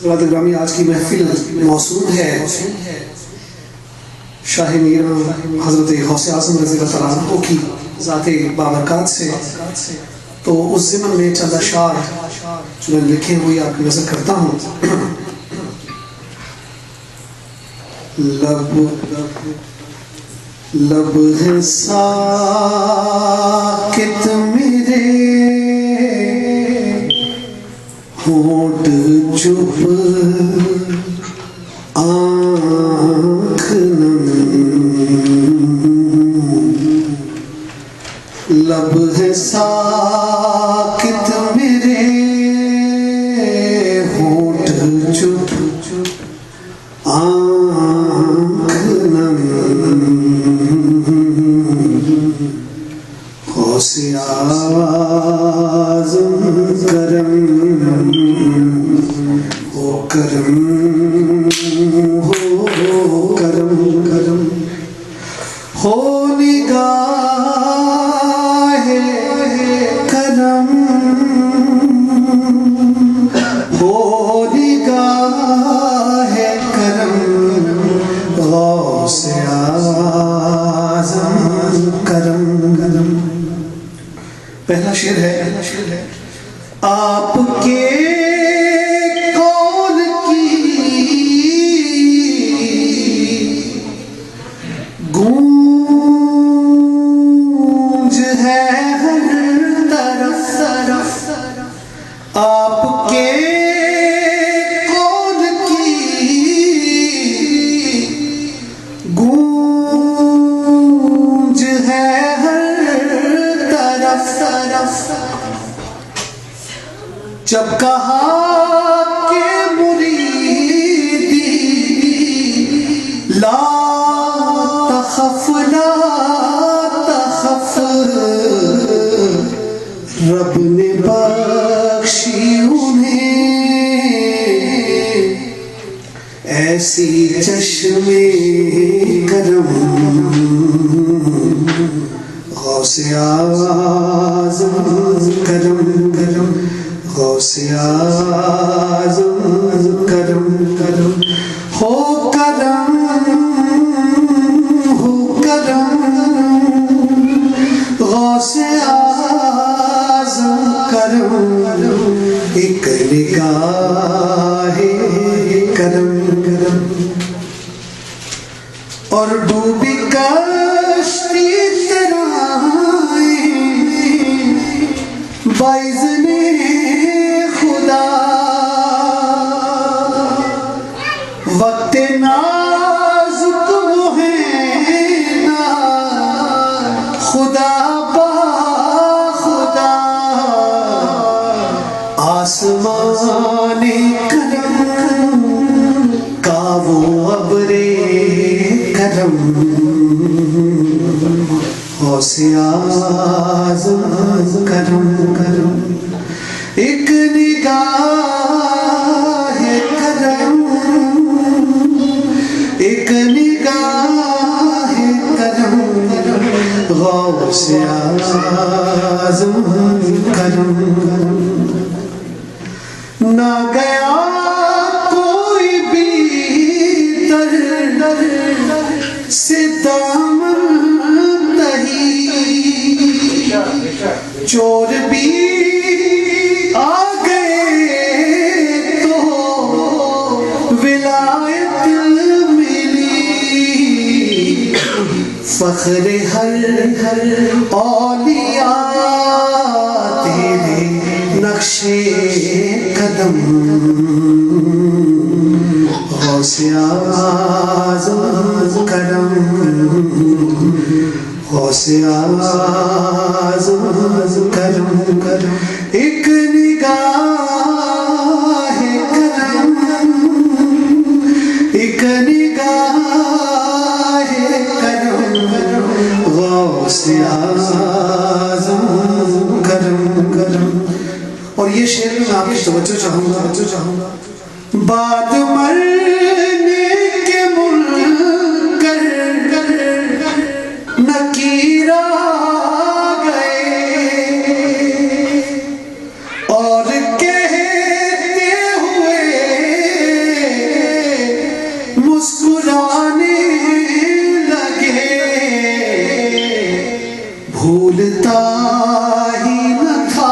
حضرات گرامی، آج کی محفل موسوم ہے شاہ میران حضرت غوث اعظم رضی اللہ تعالیٰ عنہ کی ذات بابرکات سے، تو اس ضمن میں چند اشعار جو میں لکھے ہوئے آپ کی نظر کرتا ہوں۔ لب ہے ساکت میرے، ہونٹ چپ، آنکھ نم۔ لب ہے ساکت میرے، ہونٹ چپ، آنکھ نم۔ غوث اعظم کرم ہو، کرم ہو، کرم کرم ہو، نگاہ کرم ہو، نگاہ کرم۔ غوث اعظم کرم کرم۔ پہلا شعر ہے، آپ کے قول کی گونج ہے ہر طرف، آپ کے قول کی گونج ہے ہر طرف۔ جب کہا کہ مریدی لا تخف، لا تخف، رب نے بخشی انہیں ایسی چشم کرم۔ غوث اعظم کرم کرم، غوث اعظم کرم کرم ہو، کرم ہو، کرم۔ غوث اعظم کرم، ایک نگاہ کرم کرم۔ اور ڈوبی کشتی باذن خدا، وقت نازک وہ ہے نا، خدا با خدا۔ آسمان کرم کا وہ ابر کرم۔ غوث اعظم کرم کرم، ایک نگاہ کرم، ایک نگاہ کرم۔ غوث اعظم کرم کرم۔ نہ گیا کوئی بھی در سے دامن، چور بھی آ گئے تو ولایت ملی، فخر ہر اولیاء تیرے نقش قدم۔ غوث اعظم کرم، غوث اعظم کرم کرم، ایک نگاہ کرم، ایک نگاہ کرم۔ غوث اعظم کرم کرم۔ اور یہ شعر میں آپ کی توجہ چاہوں گا۔ بعد مرنے کے منکر نکیر آ گئے، اور کہتے ہوئے بھولتا ہی نہ تھا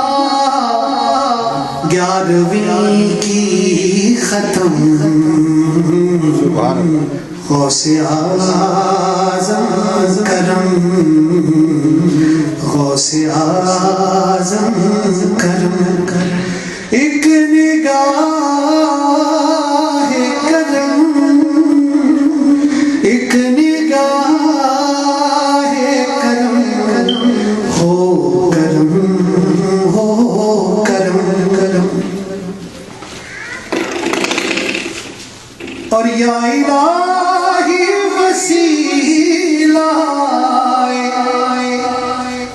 11ویں کی ختم غوث اعظم کرم غوث اعظم کرم ایک نگاہ کرم ایک نگاہ کرم ہو کرم ہو کرم کرم اور یا الہی وسیلہ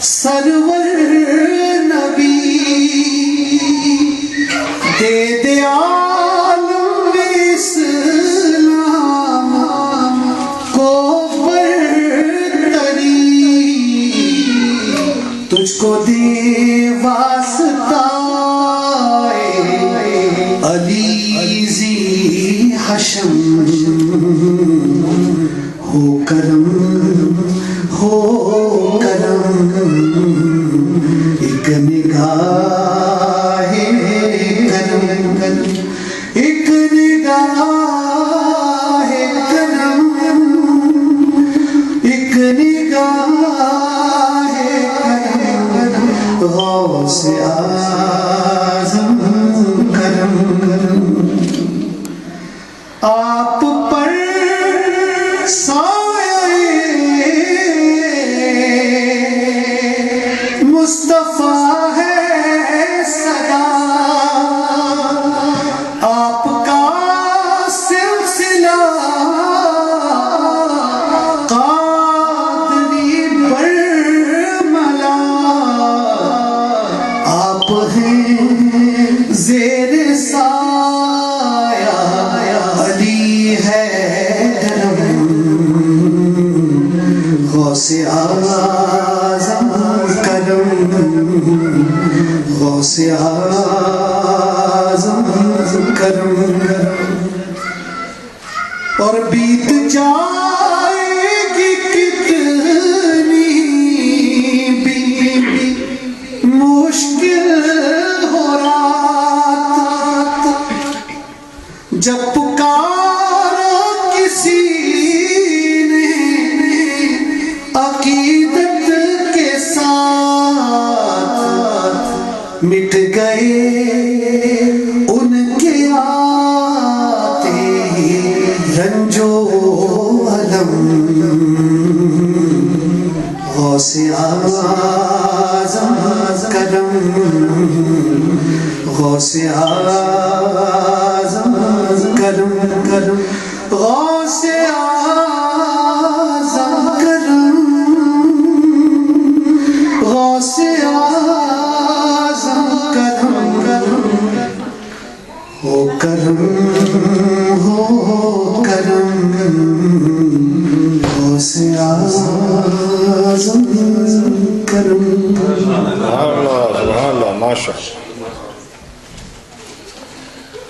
سرور نبی دے دے عالم اسلام کو برتری تجھ کو دے واسطہ علی ذی حشم ہو کرم ہو کرم ایک نگاہ کرم ایک نگاہ کرم ایک نگاہ کرم غوث اعظم کرم آپ پر مصطفیٰ ہے صدا آپ کا سلسلہ قادری برملا آپ ہیں زیر سایہ علی ہے درم غوث اعظم کرم غوث اعظم کرم اور بیت جائے گی کتنی بھی مشکل ہو رات جب پکارا کسی نے عقیدت کے ساتھ مٹ گئے ان کے آتے رنج و الم غوث اعظم کرم غوث اعظم کرم کرم غوث اعظم کرم غوث اعظم کرم ہو کرم ہو کرم غوث اعظم کرم سبحان اللہ ماشاء اللہ